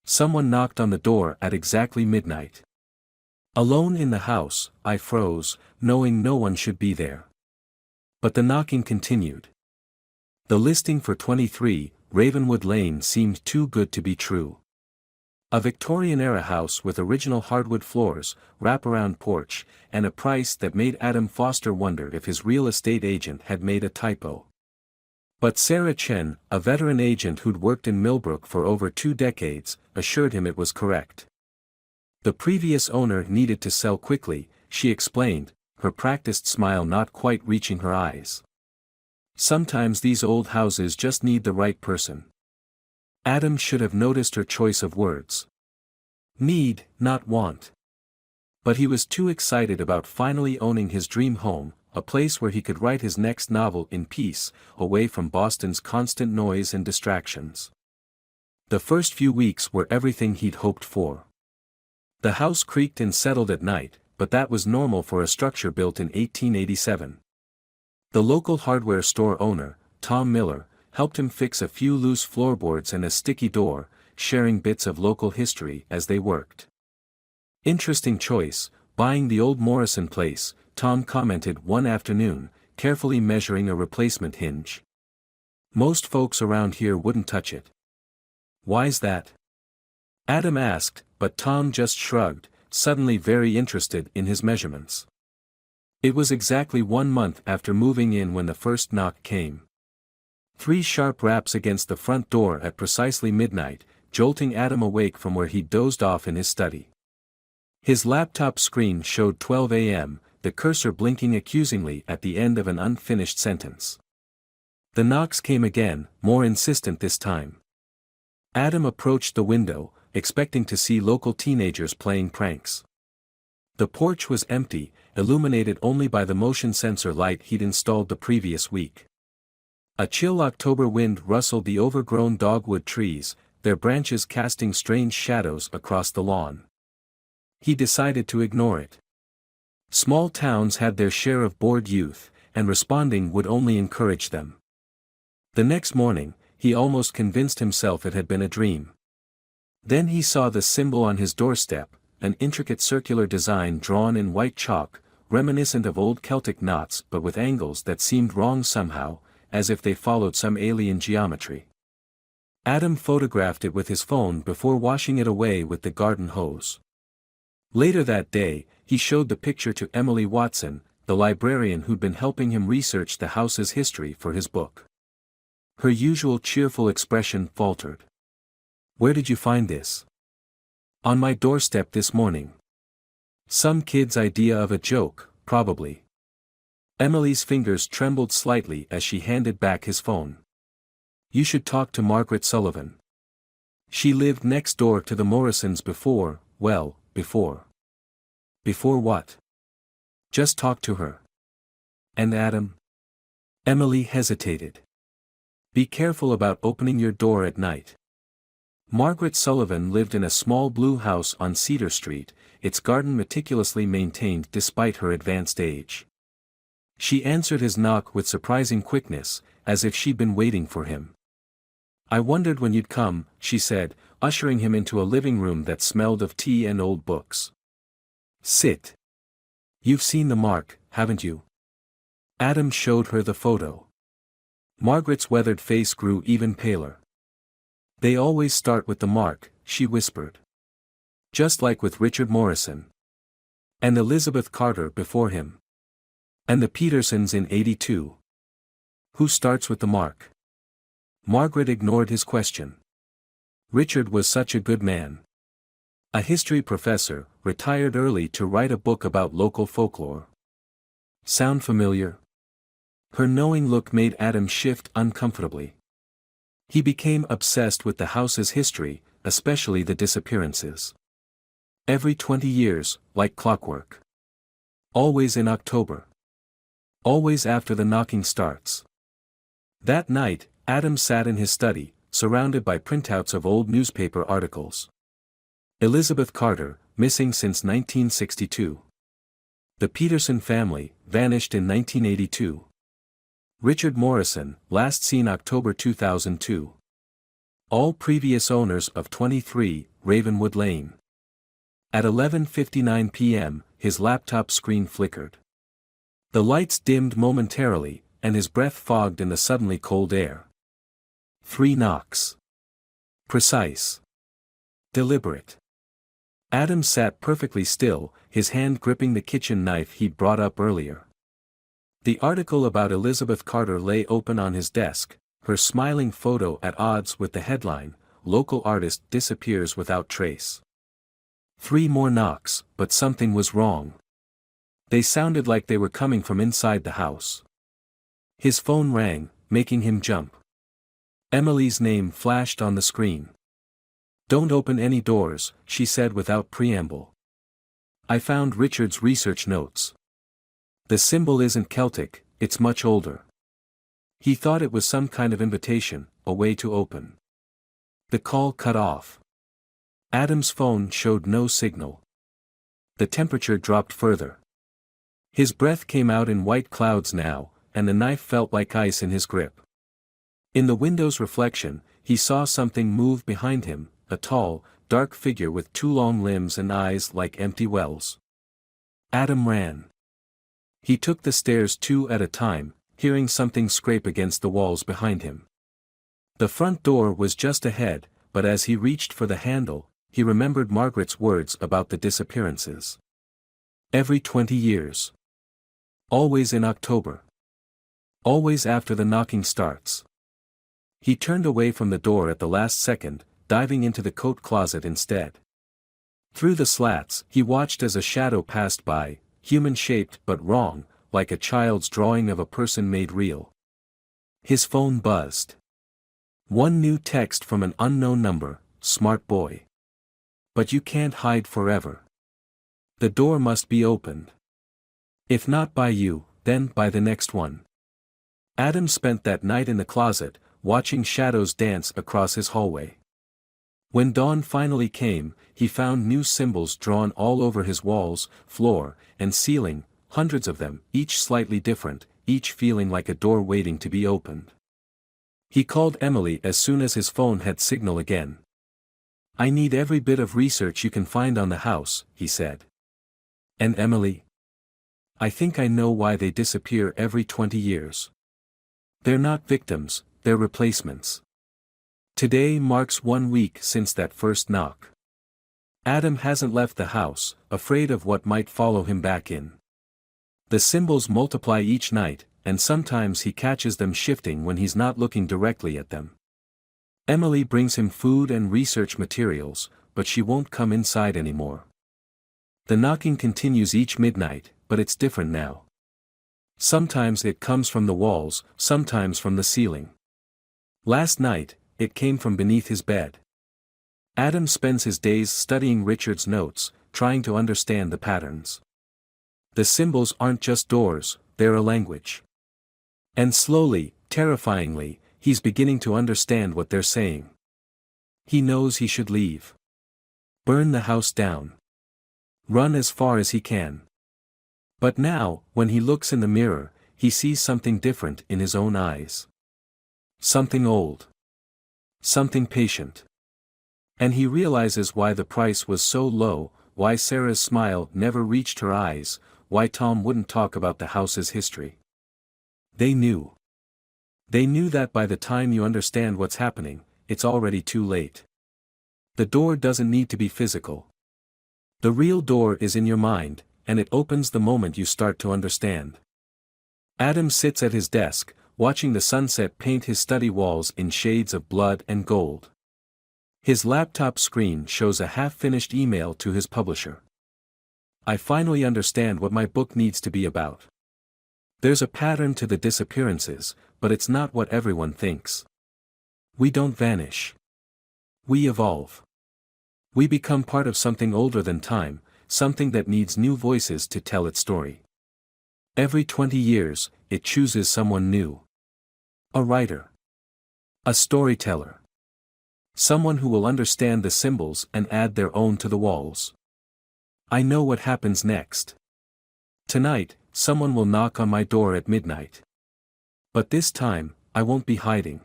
Someone knocked on the door at exactly midnight. Alone in the house, I froze, knowing no one should be there. But the knocking continued. The listing for 23, Ravenwood Lane seemed too good to be true. A Victorian-era house with original hardwood floors, wraparound porch, and a price that made Adam Foster wonder if his real estate agent had made a typo. But Sarah Chen, a veteran agent who'd worked in Millbrook for over 2 decades, assured him it was correct. The previous owner needed to sell quickly, she explained, her practiced smile not quite reaching her eyes. Sometimes these old houses just need the right person. Adam should have noticed her choice of words. Need, not want. But he was too excited about finally owning his dream home, a place where he could write his next novel in peace, away from Boston's constant noise and distractions. The first few weeks were everything he'd hoped for. The house creaked and settled at night, but that was normal for a structure built in 1887. The local hardware store owner, Tom Miller, helped him fix a few loose floorboards and a sticky door, sharing bits of local history as they worked. Interesting choice, buying the old Morrison place, Tom commented one afternoon, carefully measuring a replacement hinge. Most folks around here wouldn't touch it. Why's that? Adam asked, but Tom just shrugged, suddenly very interested in his measurements. It was exactly 1 month after moving in when the first knock came. 3 sharp raps against the front door at precisely midnight, jolting Adam awake from where he'd dozed off in his study. His laptop screen showed 12 a.m., the cursor blinking accusingly at the end of an unfinished sentence. The knocks came again, more insistent this time. Adam approached the window, expecting to see local teenagers playing pranks. The porch was empty, illuminated only by the motion sensor light he'd installed the previous week. A chill October wind rustled the overgrown dogwood trees, their branches casting strange shadows across the lawn. He decided to ignore it. Small towns had their share of bored youth, and responding would only encourage them. The next morning, he almost convinced himself it had been a dream. Then he saw the symbol on his doorstep, an intricate circular design drawn in white chalk, reminiscent of old Celtic knots but with angles that seemed wrong somehow, as if they followed some alien geometry. Adam photographed it with his phone before washing it away with the garden hose. Later that day, he showed the picture to Emily Watson, the librarian who'd been helping him research the house's history for his book. Her usual cheerful expression faltered. "Where did you find this?" "On my doorstep this morning." "Some kid's idea of a joke, probably." Emily's fingers trembled slightly as she handed back his phone. "You should talk to Margaret Sullivan. She lived next door to the Morrisons before, well, before." "Before what?" "Just talk to her." "And Adam?" Emily hesitated. "Be careful about opening your door at night." Margaret Sullivan lived in a small blue house on Cedar Street, its garden meticulously maintained despite her advanced age. She answered his knock with surprising quickness, as if she'd been waiting for him. "I wondered when you'd come," she said, ushering him into a living room that smelled of tea and old books. "Sit. You've seen the mark, haven't you?" Adam showed her the photo. Margaret's weathered face grew even paler. "They always start with the mark," she whispered. "Just like with Richard Morrison. And Elizabeth Carter before him. And the Petersons in '82. Who starts with the mark?" Margaret ignored his question. "Richard was such a good man. A history professor, retired early to write a book about local folklore. Sound familiar?" Her knowing look made Adam shift uncomfortably. He became obsessed with the house's history, especially the disappearances. Every 20 years, like clockwork. Always in October. Always after the knocking starts. That night, Adam sat in his study, surrounded by printouts of old newspaper articles. Elizabeth Carter, missing since 1962. The Peterson family, vanished in 1982. Richard Morrison, last seen October 2002. All previous owners of 23, Ravenwood Lane. At 11:59 p.m., his laptop screen flickered. The lights dimmed momentarily, and his breath fogged in the suddenly cold air. 3 knocks. Precise. Deliberate. Adam sat perfectly still, his hand gripping the kitchen knife he'd brought up earlier. The article about Elizabeth Carter lay open on his desk, her smiling photo at odds with the headline, "Local artist disappears without trace." 3 more knocks, but something was wrong. They sounded like they were coming from inside the house. His phone rang, making him jump. Emily's name flashed on the screen. "Don't open any doors," she said without preamble. "I found Richard's research notes. The symbol isn't Celtic, it's much older." He thought it was some kind of invitation, a way to open. The call cut off. Adam's phone showed no signal. The temperature dropped further. His breath came out in white clouds now, and the knife felt like ice in his grip. In the window's reflection, he saw something move behind him, a tall, dark figure with 2 long limbs and eyes like empty wells. Adam ran. He took the stairs 2 at a time, hearing something scrape against the walls behind him. The front door was just ahead, but as he reached for the handle, he remembered Margaret's words about the disappearances. Every 20 years. Always in October. Always after the knocking starts. He turned away from the door at the last second, diving into the coat closet instead. Through the slats, he watched as a shadow passed by, human-shaped but wrong, like a child's drawing of a person made real. His phone buzzed. 1 new text from an unknown number, "Smart boy. But you can't hide forever. The door must be opened. If not by you, then by the next one." Adam spent that night in the closet, watching shadows dance across his hallway. When dawn finally came, he found new symbols drawn all over his walls, floor, and ceiling, hundreds of them, each slightly different, each feeling like a door waiting to be opened. He called Emily as soon as his phone had signal again. "I need every bit of research you can find on the house," he said. "And Emily? I think I know why they disappear every 20 years. They're not victims, they're replacements." Today marks 1 week since that first knock. Adam hasn't left the house, afraid of what might follow him back in. The symbols multiply each night, and sometimes he catches them shifting when he's not looking directly at them. Emily brings him food and research materials, but she won't come inside anymore. The knocking continues each midnight, but it's different now. Sometimes it comes from the walls, sometimes from the ceiling. Last night, it came from beneath his bed. Adam spends his days studying Richard's notes, trying to understand the patterns. The symbols aren't just doors, they're a language. And slowly, terrifyingly, he's beginning to understand what they're saying. He knows he should leave. Burn the house down. Run as far as he can. But now, when he looks in the mirror, he sees something different in his own eyes. Something old. Something patient. And he realizes why the price was so low, why Sarah's smile never reached her eyes, why Tom wouldn't talk about the house's history. They knew. They knew that by the time you understand what's happening, it's already too late. The door doesn't need to be physical. The real door is in your mind, and it opens the moment you start to understand. Adam sits at his desk, watching the sunset paint his study walls in shades of blood and gold. His laptop screen shows a half-finished email to his publisher. "I finally understand what my book needs to be about. There's a pattern to the disappearances, but it's not what everyone thinks. We don't vanish. We evolve. We become part of something older than time, something that needs new voices to tell its story. Every 20 years, it chooses someone new. A writer. A storyteller. Someone who will understand the symbols and add their own to the walls. I know what happens next. Tonight, someone will knock on my door at midnight. But this time, I won't be hiding.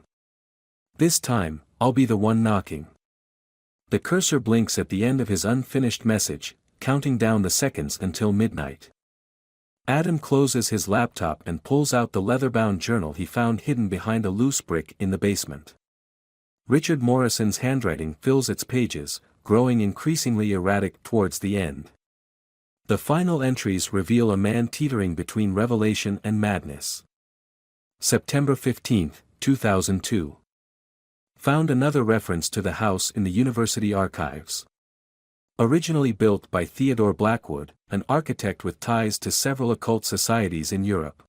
This time, I'll be the one knocking. The cursor blinks at the end of his unfinished message, counting down the seconds until midnight. Adam closes his laptop and pulls out the leather-bound journal he found hidden behind a loose brick in the basement. Richard Morrison's handwriting fills its pages, growing increasingly erratic towards the end. The final entries reveal a man teetering between revelation and madness. September 15, 2002. Found another reference to the house in the university archives. Originally built by Theodore Blackwood, an architect with ties to several occult societies in Europe.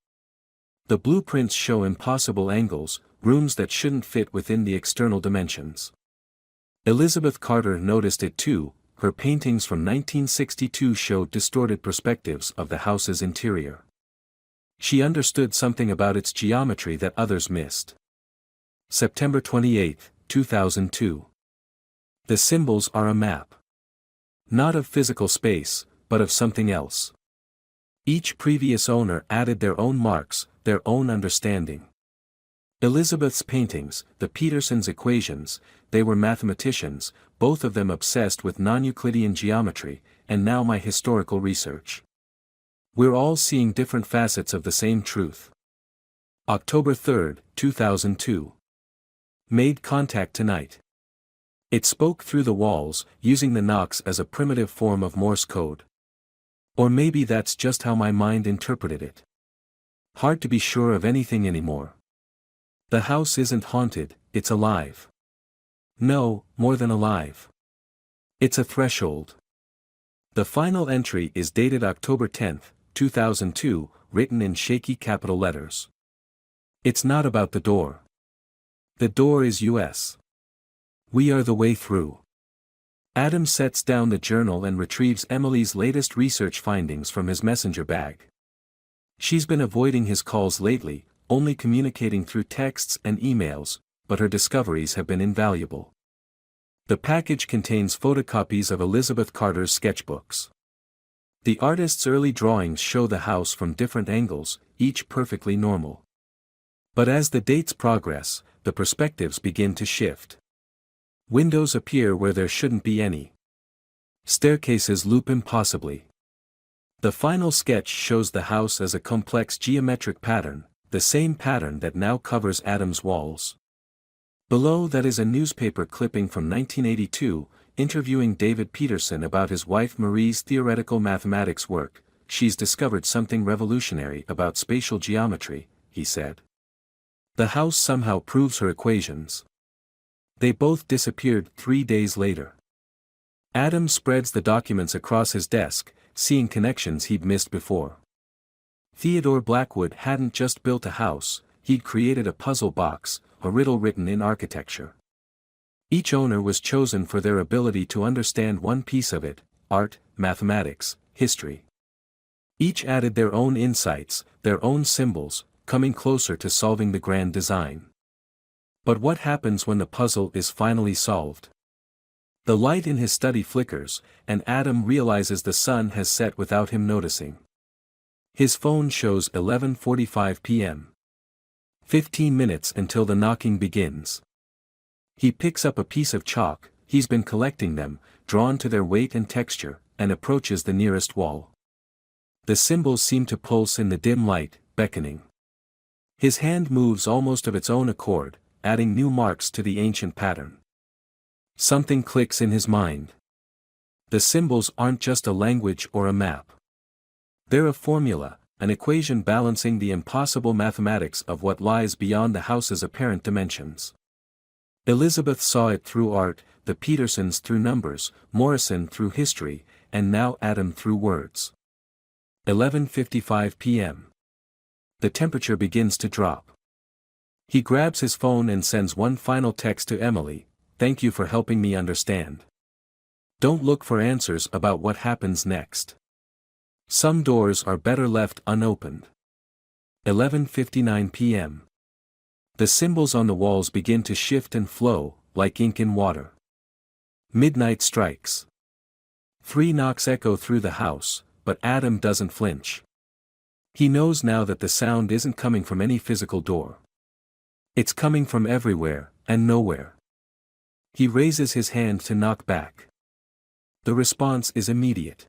The blueprints show impossible angles, rooms that shouldn't fit within the external dimensions. Elizabeth Carter noticed it too. Her paintings from 1962 showed distorted perspectives of the house's interior. She understood something about its geometry that others missed. September 28, 2002. The symbols are a map. Not of physical space, but of something else. Each previous owner added their own marks, their own understanding. Elizabeth's paintings, the Petersons' equations, they were mathematicians, both of them obsessed with non-Euclidean geometry, and now my historical research. We're all seeing different facets of the same truth. October 3, 2002. Made contact tonight. It spoke through the walls, using the knocks as a primitive form of Morse code. Or maybe that's just how my mind interpreted it. Hard to be sure of anything anymore. The house isn't haunted, it's alive. No, more than alive. It's a threshold. The final entry is dated October 10, 2002, written in shaky capital letters. It's not about the door. The door is US. We are the way through. Adam sets down the journal and retrieves Emily's latest research findings from his messenger bag. She's been avoiding his calls lately, only communicating through texts and emails, but her discoveries have been invaluable. The package contains photocopies of Elizabeth Carter's sketchbooks. The artist's early drawings show the house from different angles, each perfectly normal. But as the dates progress, the perspectives begin to shift. Windows appear where there shouldn't be any. Staircases loop impossibly. The final sketch shows the house as a complex geometric pattern, the same pattern that now covers Adam's walls. Below that is a newspaper clipping from 1982, interviewing David Peterson about his wife Marie's theoretical mathematics work. She's discovered something revolutionary about spatial geometry, he said. The house somehow proves her equations. They both disappeared 3 days later. Adam spreads the documents across his desk, seeing connections he'd missed before. Theodore Blackwood hadn't just built a house, he'd created a puzzle box, a riddle written in architecture. Each owner was chosen for their ability to understand one piece of it: art, mathematics, history. Each added their own insights, their own symbols, coming closer to solving the grand design. But what happens when the puzzle is finally solved? The light in his study flickers, and Adam realizes the sun has set without him noticing. His phone shows 11:45 p.m. 15 minutes until the knocking begins. He picks up a piece of chalk, he's been collecting them, drawn to their weight and texture, and approaches the nearest wall. The symbols seem to pulse in the dim light, beckoning. His hand moves almost of its own accord, adding new marks to the ancient pattern. Something clicks in his mind. The symbols aren't just a language or a map. They're a formula, an equation balancing the impossible mathematics of what lies beyond the house's apparent dimensions. Elizabeth saw it through art, the Petersons through numbers, Morrison through history, and now Adam through words. 11:55 p.m. The temperature begins to drop. He grabs his phone and sends one final text to Emily: "Thank you for helping me understand. Don't look for answers about what happens next. Some doors are better left unopened." 11:59 p.m. The symbols on the walls begin to shift and flow, like ink in water. Midnight strikes. 3 knocks echo through the house, but Adam doesn't flinch. He knows now that the sound isn't coming from any physical door. It's coming from everywhere, and nowhere. He raises his hand to knock back. The response is immediate.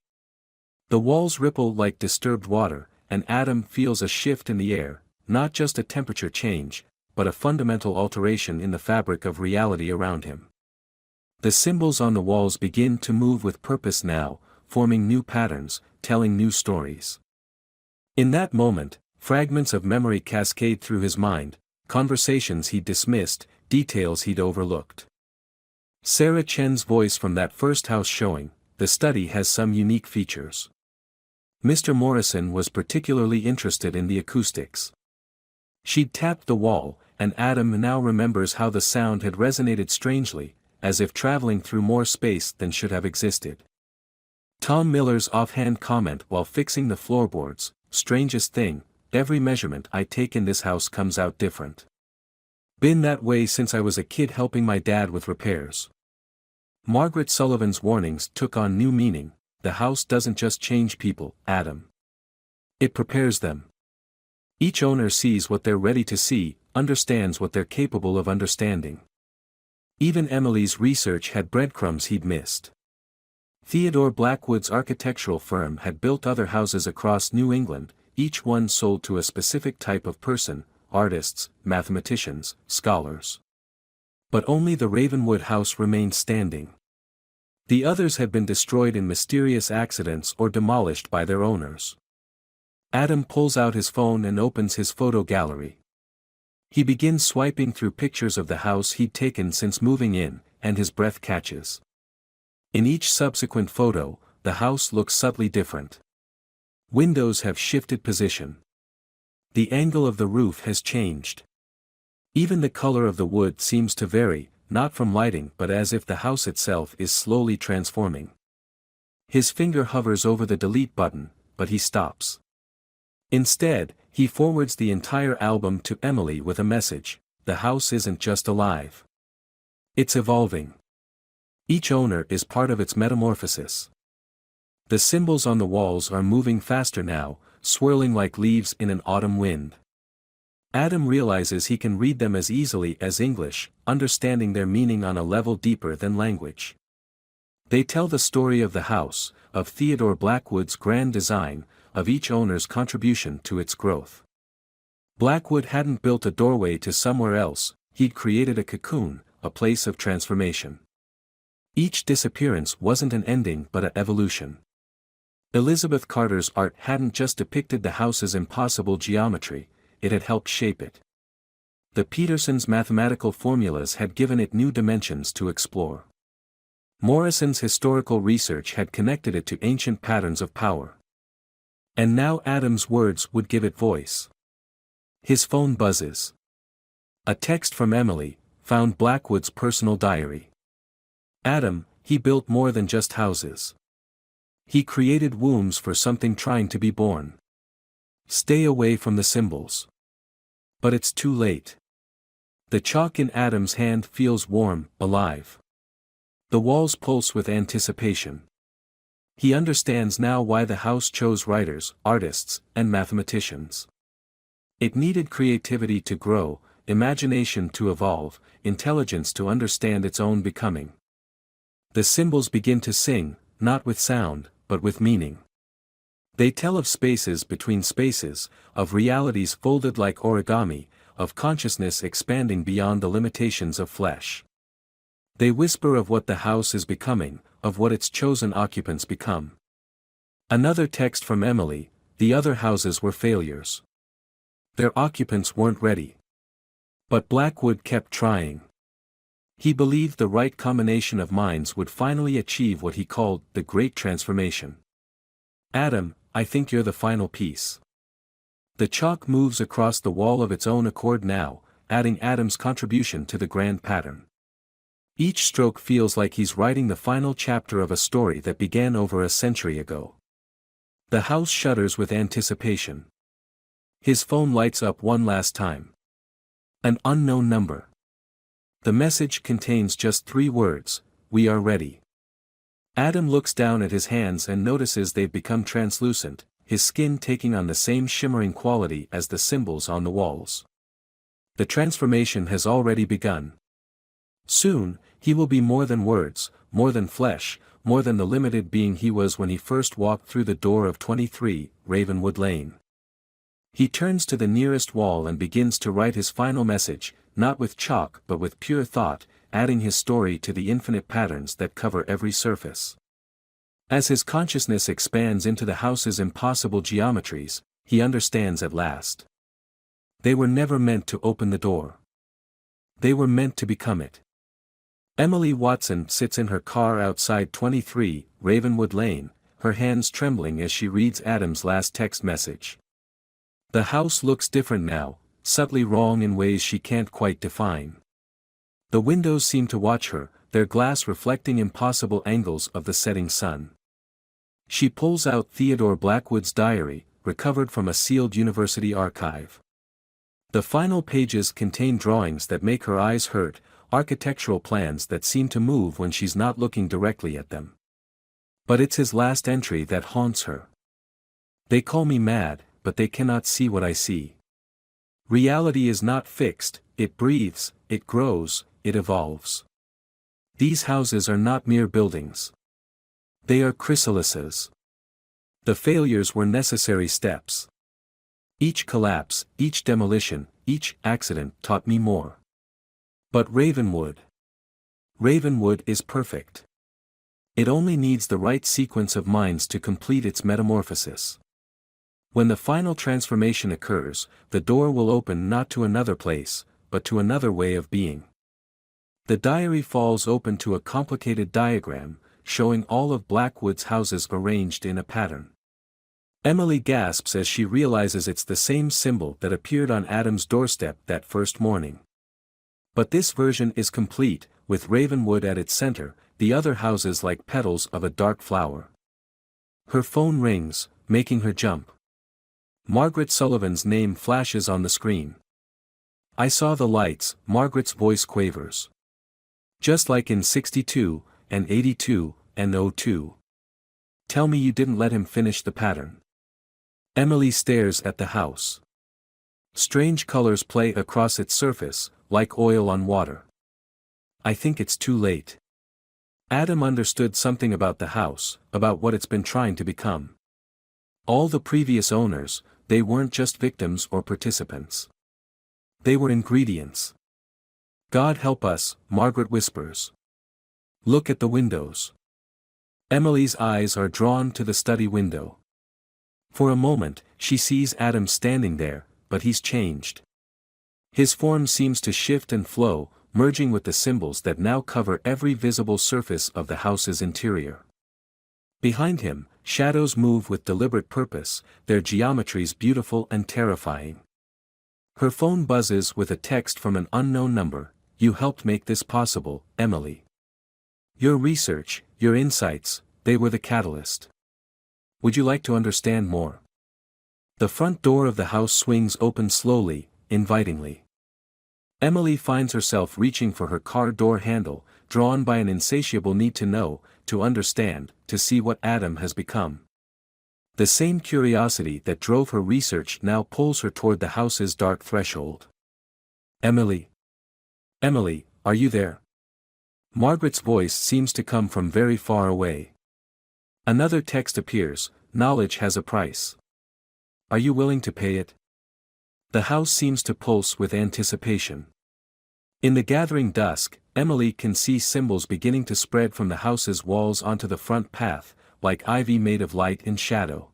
The walls ripple like disturbed water, and Adam feels a shift in the air, not just a temperature change, but a fundamental alteration in the fabric of reality around him. The symbols on the walls begin to move with purpose now, forming new patterns, telling new stories. In that moment, fragments of memory cascade through his mind, conversations he'd dismissed, details he'd overlooked. Sarah Chen's voice from that first house showing, the study has some unique features. Mr. Morrison was particularly interested in the acoustics. She'd tapped the wall, and Adam now remembers how the sound had resonated strangely, as if traveling through more space than should have existed. Tom Miller's offhand comment while fixing the floorboards, "Strangest thing, every measurement I take in this house comes out different. Been that way since I was a kid helping my dad with repairs." Margaret Sullivan's warnings took on new meaning. The house doesn't just change people, Adam. It prepares them. Each owner sees what they're ready to see, understands what they're capable of understanding. Even Emily's research had breadcrumbs he'd missed. Theodore Blackwood's architectural firm had built other houses across New England, each one sold to a specific type of person, artists, mathematicians, scholars. But only the Ravenwood house remained standing. The others had been destroyed in mysterious accidents or demolished by their owners. Adam pulls out his phone and opens his photo gallery. He begins swiping through pictures of the house he'd taken since moving in, and his breath catches. In each subsequent photo, the house looks subtly different. Windows have shifted position. The angle of the roof has changed. Even the color of the wood seems to vary, not from lighting but as if the house itself is slowly transforming. His finger hovers over the delete button, but he stops. Instead, he forwards the entire album to Emily with a message: "The house isn't just alive. It's evolving. Each owner is part of its metamorphosis." The symbols on the walls are moving faster now, swirling like leaves in an autumn wind. Adam realizes he can read them as easily as English, understanding their meaning on a level deeper than language. They tell the story of the house, of Theodore Blackwood's grand design, of each owner's contribution to its growth. Blackwood hadn't built a doorway to somewhere else, he'd created a cocoon, a place of transformation. Each disappearance wasn't an ending but an evolution. Elizabeth Carter's art hadn't just depicted the house's impossible geometry, it had helped shape it. The Petersons' mathematical formulas had given it new dimensions to explore. Morrison's historical research had connected it to ancient patterns of power. And now Adam's words would give it voice. His phone buzzes. A text from Emily, found Blackwood's personal diary. "Adam, he built more than just houses. He created wombs for something trying to be born. Stay away from the symbols." But it's too late. The chalk in Adam's hand feels warm, alive. The walls pulse with anticipation. He understands now why the house chose writers, artists, and mathematicians. It needed creativity to grow, imagination to evolve, intelligence to understand its own becoming. The symbols begin to sing, not with sound, but with meaning. They tell of spaces between spaces, of realities folded like origami, of consciousness expanding beyond the limitations of flesh. They whisper of what the house is becoming, of what its chosen occupants become. Another text from Emily: "The other houses were failures. Their occupants weren't ready. But Blackwood kept trying. He believed the right combination of minds would finally achieve what he called the Great Transformation." Adam, I think you're the final piece. The chalk moves across the wall of its own accord now, adding Adam's contribution to the grand pattern. Each stroke feels like he's writing the final chapter of a story that began over a century ago. The house shudders with anticipation. His phone lights up one last time. An unknown number. The message contains just 3 words: "We are ready." Adam looks down at his hands and notices they've become translucent, his skin taking on the same shimmering quality as the symbols on the walls. The transformation has already begun. Soon, He will be more than words, more than flesh, more than the limited being he was when he first walked through the door of 23, Ravenwood Lane. He turns to the nearest wall and begins to write his final message, not with chalk but with pure thought, adding his story to the infinite patterns that cover every surface. As his consciousness expands into the house's impossible geometries, he understands at last. They were never meant to open the door. They were meant to become it. Emily Watson sits in her car outside 23, Ravenwood Lane, her hands trembling as she reads Adam's last text message. The house looks different now, subtly wrong in ways she can't quite define. The windows seem to watch her, their glass reflecting impossible angles of the setting sun. She pulls out Theodore Blackwood's diary, recovered from a sealed university archive. The final pages contain drawings that make her eyes hurt, architectural plans that seem to move when she's not looking directly at them. But it's his last entry that haunts her. They call me mad, but they cannot see what I see. Reality is not fixed, it breathes, it grows, it evolves. These houses are not mere buildings. They are chrysalises. The failures were necessary steps. Each collapse, each demolition, each accident taught me more. But Ravenwood is perfect. It only needs the right sequence of minds to complete its metamorphosis. When the final transformation occurs, the door will open not to another place, but to another way of being. The diary falls open to a complicated diagram, showing all of Blackwood's houses arranged in a pattern. Emily gasps as she realizes it's the same symbol that appeared on Adam's doorstep that first morning. But this version is complete, with Ravenwood at its center, the other houses like petals of a dark flower. Her phone rings, making her jump. Margaret Sullivan's name flashes on the screen. "I saw the lights," Margaret's voice quavers. "Just like in 62, and 82, and 02. Tell me you didn't let him finish the pattern." Emily stares at the house. Strange colors play across its surface, like oil on water. "I think it's too late." Adam understood something about the house, about what it's been trying to become. All the previous owners, they weren't just victims or participants. They were ingredients. "God help us," Margaret whispers. "Look at the windows." Emily's eyes are drawn to the study window. For a moment, she sees Adam standing there, but he's changed. His form seems to shift and flow, merging with the symbols that now cover every visible surface of the house's interior. Behind him, shadows move with deliberate purpose, their geometries beautiful and terrifying. Her phone buzzes with a text from an unknown number. "You helped make this possible, Emily. Your research, your insights, they were the catalyst. Would you like to understand more?" The front door of the house swings open slowly, invitingly. Emily finds herself reaching for her car door handle, drawn by an insatiable need to know, to understand, to see what Adam has become. The same curiosity that drove her research now pulls her toward the house's dark threshold. "Emily? Emily, are you there?" Margaret's voice seems to come from very far away. Another text appears. "Knowledge has a price. Are you willing to pay it?" The house seems to pulse with anticipation. In the gathering dusk, Emily can see symbols beginning to spread from the house's walls onto the front path, like ivy made of light and shadow.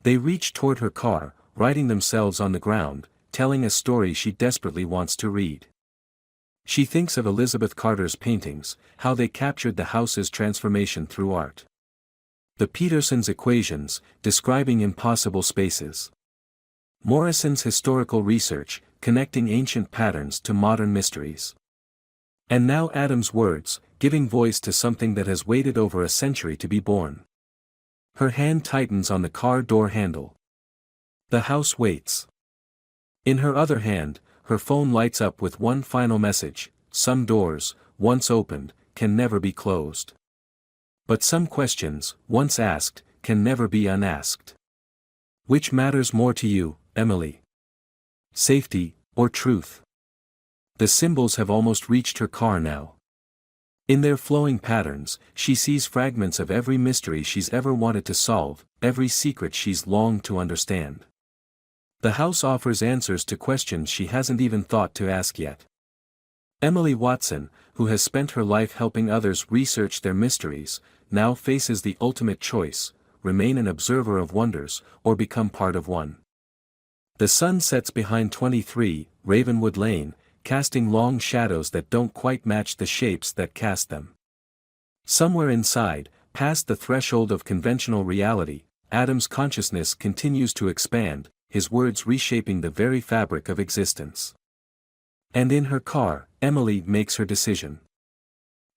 They reach toward her car, writing themselves on the ground, telling a story she desperately wants to read. She thinks of Elizabeth Carter's paintings, how they captured the house's transformation through art. The Peterson's equations, describing impossible spaces. Morrison's historical research, connecting ancient patterns to modern mysteries. And now Adam's words, giving voice to something that has waited over a century to be born. Her hand tightens on the car door handle. The house waits. In her other hand, her phone lights up with one final message: "Some doors, once opened, can never be closed. But some questions, once asked, can never be unasked. Which matters more to you, Emily? Safety, or truth?" The symbols have almost reached her car now. In their flowing patterns, she sees fragments of every mystery she's ever wanted to solve, every secret she's longed to understand. The house offers answers to questions she hasn't even thought to ask yet. Emily Watson, who has spent her life helping others research their mysteries, now faces the ultimate choice: remain an observer of wonders, or become part of one. The sun sets behind 23, Ravenwood Lane, casting long shadows that don't quite match the shapes that cast them. Somewhere inside, past the threshold of conventional reality, Adam's consciousness continues to expand, his words reshaping the very fabric of existence. And in her car, Emily makes her decision.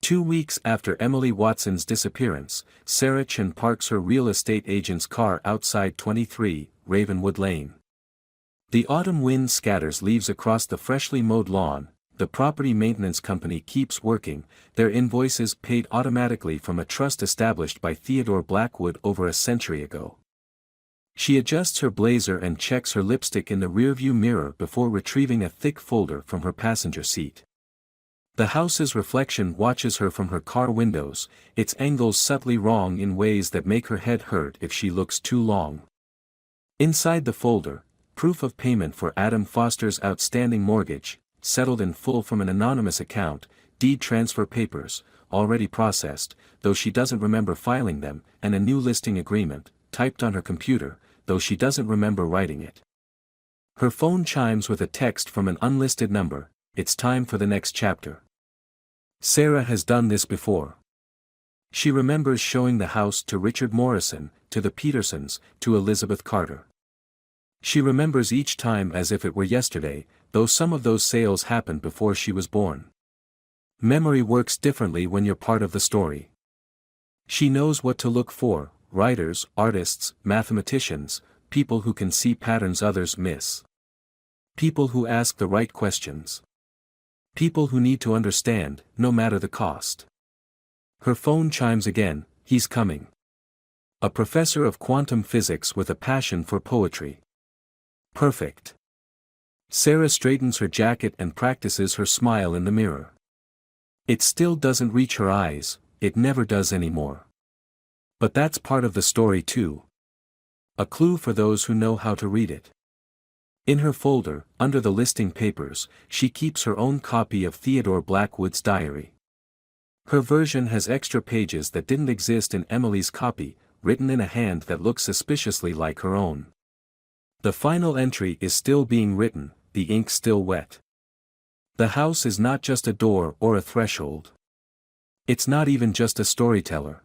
2 weeks after Emily Watson's disappearance, Sarah Chen parks her real estate agent's car outside 23, Ravenwood Lane. The autumn wind scatters leaves across the freshly mowed lawn. The property maintenance company keeps working, their invoices paid automatically from a trust established by Theodore Blackwood over a century ago. She adjusts her blazer and checks her lipstick in the rearview mirror before retrieving a thick folder from her passenger seat. The house's reflection watches her from her car windows, its angles subtly wrong in ways that make her head hurt if she looks too long. Inside the folder, proof of payment for Adam Foster's outstanding mortgage, settled in full from an anonymous account, deed transfer papers, already processed, though she doesn't remember filing them, and a new listing agreement, typed on her computer, though she doesn't remember writing it. Her phone chimes with a text from an unlisted number: it's time for the next chapter. Sarah has done this before. She remembers showing the house to Richard Morrison, to the Petersons, to Elizabeth Carter. She remembers each time as if it were yesterday, though some of those sales happened before she was born. Memory works differently when you're part of the story. She knows what to look for: writers, artists, mathematicians, people who can see patterns others miss. People who ask the right questions. People who need to understand, no matter the cost. Her phone chimes again. He's coming. A professor of quantum physics with a passion for poetry. Perfect. Sarah straightens her jacket and practices her smile in the mirror. It still doesn't reach her eyes, it never does anymore. But that's part of the story too. A clue for those who know how to read it. In her folder, under the listing papers, she keeps her own copy of Theodore Blackwood's diary. Her version has extra pages that didn't exist in Emily's copy, written in a hand that looks suspiciously like her own. The final entry is still being written, the ink still wet. The house is not just a door or a threshold. It's not even just a storyteller.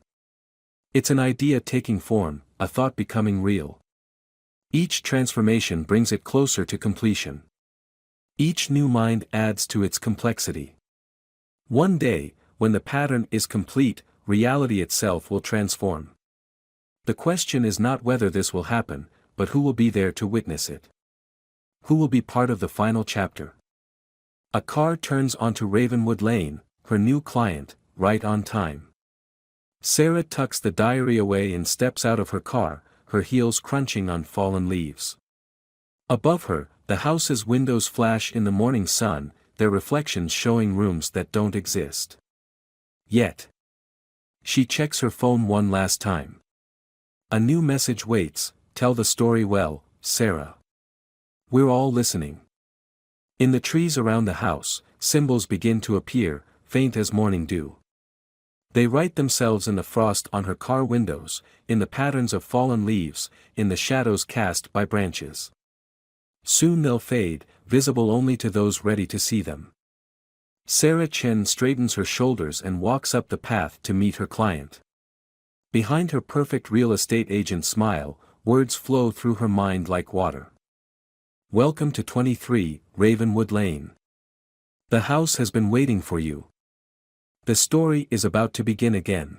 It's an idea taking form, a thought becoming real. Each transformation brings it closer to completion. Each new mind adds to its complexity. One day, when the pattern is complete, reality itself will transform. The question is not whether this will happen, but who will be there to witness it. Who will be part of the final chapter? A car turns onto Ravenwood Lane, her new client, right on time. Sarah tucks the diary away and steps out of her car, her heels crunching on fallen leaves. Above her, the house's windows flash in the morning sun, their reflections showing rooms that don't exist. Yet. She checks her phone one last time. A new message waits: tell the story well, Sarah. We're all listening. In the trees around the house, symbols begin to appear, faint as morning dew. They write themselves in the frost on her car windows, in the patterns of fallen leaves, in the shadows cast by branches. Soon they'll fade, visible only to those ready to see them. Sarah Chen straightens her shoulders and walks up the path to meet her client. Behind her perfect real estate agent's smile, words flow through her mind like water. Welcome to 23, Ravenwood Lane. The house has been waiting for you. The story is about to begin again.